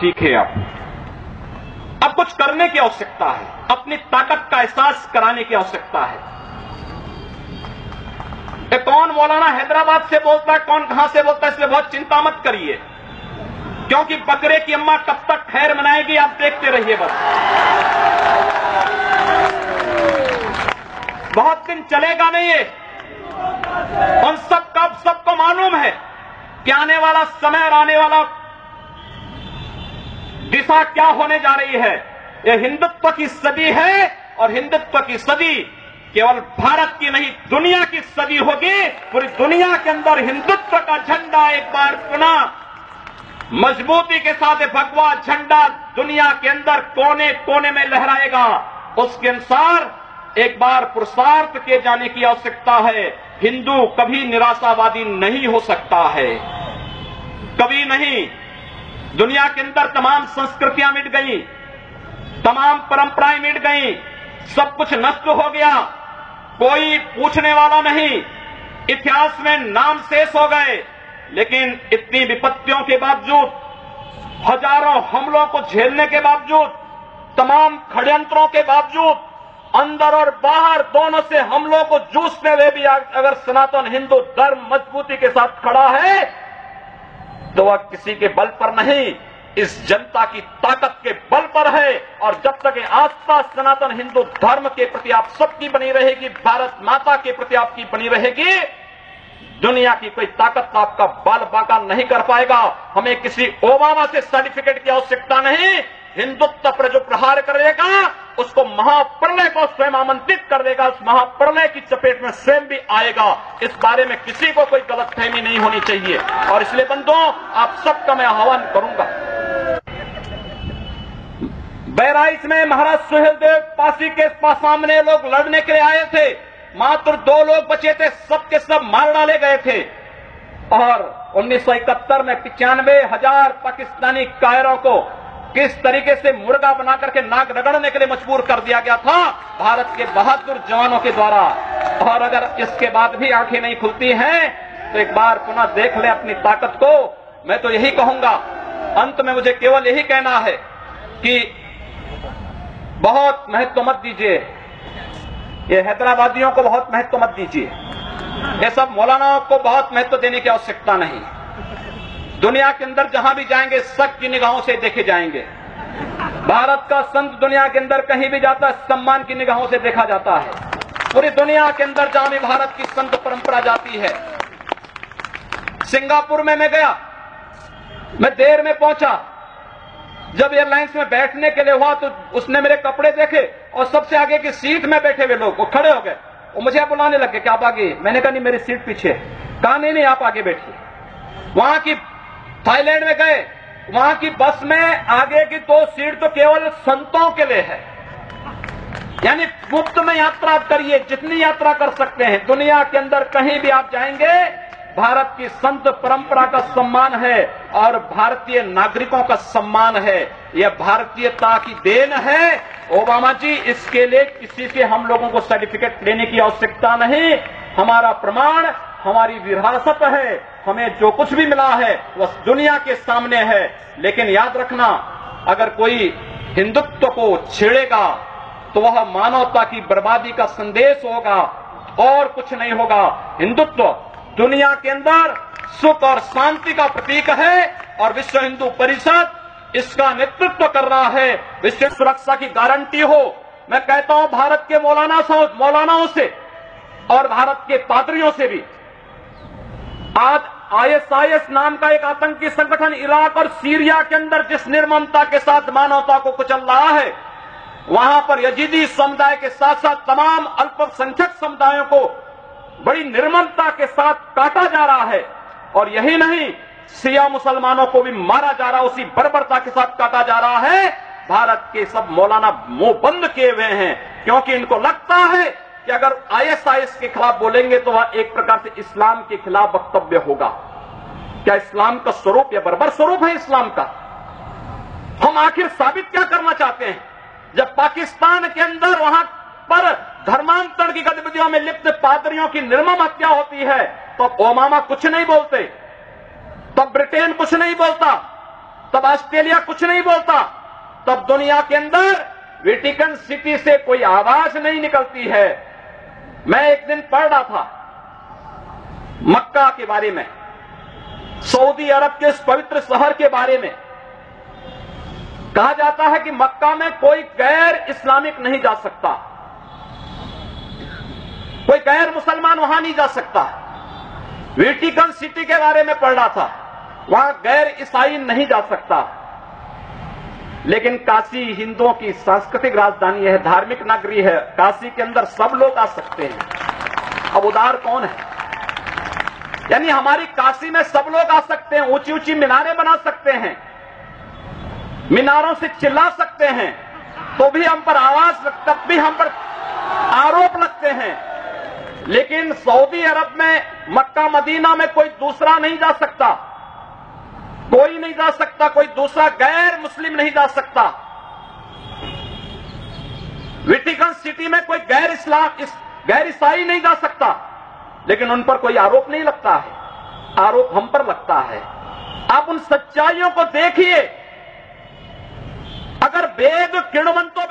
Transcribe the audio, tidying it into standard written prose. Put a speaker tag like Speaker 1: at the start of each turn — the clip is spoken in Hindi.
Speaker 1: सीखे। अब कुछ करने की आवश्यकता है, अपनी ताकत का एहसास कराने की आवश्यकता है। कौन मौलाना हैदराबाद से बोलता है, कौन कहां से बोलता है, इसलिए बहुत चिंता मत करिए, क्योंकि बकरे की अम्मा कब तक खैर मनाएगी आप देखते रहिए। बस बहुत दिन चलेगा नहीं ये। उन सबको मालूम है कि आने वाला समय और आने वाला दिशा क्या होने जा रही है। यह हिंदुत्व की सदी है और हिंदुत्व की सदी केवल भारत की नहीं दुनिया की सदी होगी। पूरी दुनिया के अंदर हिंदुत्व का झंडा एक बार पुनः मजबूती के साथ भगवा झंडा दुनिया के अंदर कोने कोने में लहराएगा। उसके अनुसार एक बार पुरुषार्थ किए जाने की आवश्यकता है। हिंदू कभी निराशावादी नहीं हो सकता है, कभी नहीं। दुनिया के अंदर तमाम संस्कृतियां मिट गई, तमाम परंपराएं मिट गई, सब कुछ नष्ट हो गया, कोई पूछने वाला नहीं, इतिहास में नाम शेष हो गए। लेकिन इतनी विपत्तियों के बावजूद, हजारों हमलों को झेलने के बावजूद, तमाम षड्यंत्रों के बावजूद, अंदर और बाहर दोनों से हमलों को जूझते हुए भी अगर सनातन हिंदू धर्म मजबूती के साथ खड़ा है तो वह किसी के बल पर नहीं, इस जनता की ताकत के बल पर है। और जब तक आस्था सनातन हिंदू धर्म के प्रति आप सबकी बनी रहेगी, भारत माता के प्रति आपकी बनी रहेगी, दुनिया की कोई ताकत आपका बाल बांका नहीं कर पाएगा। हमें किसी ओबामा से सर्टिफिकेट की आवश्यकता नहीं। हिंदुत्व पर जो प्रहार करेगा उसको महाप्रलय को स्वयं आमंत्रित कर देगा, उस महाप्रलय की चपेट में स्वयं भी आएगा। इस बारे में किसी को कोई गलतफहमी नहीं होनी चाहिए। और इसलिए बंधुओं, आप सबका मैं आह्वान करूंगा। बहराइच में महाराज सुहेलदेव पासी के सामने लोग लड़ने के लिए आए थे, मात्र 2 लोग बचे थे, सबके सब मार डाले गए थे। और 1971 में 95,000 पाकिस्तानी कायरों को किस तरीके से मुर्गा बना करके नाक रगड़ने के लिए मजबूर कर दिया गया था भारत के बहादुर जवानों के द्वारा। और अगर इसके बाद भी आंखें नहीं खुलती हैं तो एक बार पुनः देख ले अपनी ताकत को। मैं तो यही कहूंगा, अंत में मुझे केवल यही कहना है कि बहुत महत्व मत दीजिए, ये हैदराबादियों को बहुत महत्व मत दीजिए, ये सब मौलानाओं को बहुत महत्व देने की आवश्यकता नहीं। दुनिया के अंदर जहां भी जाएंगे शक की निगाहों से देखे जाएंगे। भारत का संत दुनिया के अंदर कहीं भी जाता है सम्मान की निगाहों से देखा जाता है। पूरी दुनिया के अंदर जहां भी भारत की संत परंपरा जाती है। सिंगापुर में मैं गया, मैं देर में पहुंचा, जब एयरलाइंस में बैठने के लिए हुआ तो उसने मेरे कपड़े देखे और सबसे आगे की सीट में बैठे हुए लोग वो खड़े हो गए, वो मुझे बुलाने लगे कि आप आगे। मैंने कहा नहीं, मेरी सीट पीछे। कहा नहीं आप आगे बैठिए। वहां की थाईलैंड में गए, वहां की बस में आगे की 2 सीट तो केवल संतों के लिए है, यानी मुफ्त में यात्रा करिए, जितनी यात्रा कर सकते हैं। दुनिया के अंदर कहीं भी आप जाएंगे, भारत की संत परंपरा का सम्मान है और भारतीय नागरिकों का सम्मान है। यह भारतीयता की देन है। ओबामा जी, इसके लिए किसी से हम लोगों को सर्टिफिकेट लेने की आवश्यकता नहीं। हमारा प्रमाण हमारी विरासत है, हमें जो कुछ भी मिला है वह दुनिया के सामने है। लेकिन याद रखना, अगर कोई हिंदुत्व को छेड़ेगा तो वह मानवता की बर्बादी का संदेश होगा और कुछ नहीं होगा। हिंदुत्व दुनिया के अंदर सुख और शांति का प्रतीक है और विश्व हिंदू परिषद इसका नेतृत्व कर रहा है। विश्व सुरक्षा की गारंटी हो। मैं कहता हूं भारत के मौलानाओं से और भारत के पादरियों से भी, आज ISIS नाम का एक आतंकी संगठन इराक और सीरिया के अंदर जिस निर्ममता के साथ मानवता को कुचल रहा है, वहां पर यजीदी समुदाय के साथ साथ तमाम अल्पसंख्यक समुदायों को बड़ी निर्ममता के साथ काटा जा रहा है। और यही नहीं, शिया मुसलमानों को भी मारा जा रहा है, उसी बर्बरता के साथ काटा जा रहा है। भारत के सब मौलाना मुंह बंद किए हुए हैं, क्योंकि इनको लगता है कि अगर ISIS के खिलाफ बोलेंगे तो वह एक प्रकार से इस्लाम के खिलाफ वक्तव्य होगा। क्या इस्लाम का स्वरूप या बर्बर स्वरूप है इस्लाम का? हम आखिर साबित क्या करना चाहते हैं? जब पाकिस्तान के अंदर वहां पर धर्मांतरण की गतिविधियों में लिप्त पादरियों की निर्मम हत्या होती है, तो ओबामा कुछ नहीं बोलते, तब ब्रिटेन कुछ नहीं बोलता, तब ऑस्ट्रेलिया कुछ नहीं बोलता, तब दुनिया के अंदर वेटिकन सिटी से कोई आवाज नहीं निकलती है। मैं एक दिन पढ़ रहा था मक्का के बारे में, सऊदी अरब के उस पवित्र शहर के बारे में। कहा जाता है कि मक्का में कोई गैर इस्लामिक नहीं जा सकता, कोई गैर मुसलमान वहां नहीं जा सकता। वेटिकन सिटी के बारे में पढ़ रहा था, वहां गैर ईसाई नहीं जा सकता। लेकिन काशी हिंदुओं की सांस्कृतिक राजधानी है, धार्मिक नगरी है, काशी के अंदर सब लोग आ सकते हैं। अब उदार कौन है? यानी हमारी काशी में सब लोग आ सकते हैं, ऊंची ऊंची मीनारें बना सकते हैं, मीनारों से चिल्ला सकते हैं, तो भी हम पर आवाज, तब भी हम पर आरोप लगते हैं। लेकिन सऊदी अरब में, मक्का मदीना में कोई दूसरा नहीं जा सकता, कोई नहीं जा सकता, कोई दूसरा गैर मुस्लिम नहीं जा सकता। वेटिकन सिटी में कोई गैर ईसाई नहीं जा सकता, लेकिन उन पर कोई आरोप नहीं लगता है, आरोप हम पर लगता है। आप उन सच्चाइयों को देखिए। अगर वेद किण्वंतो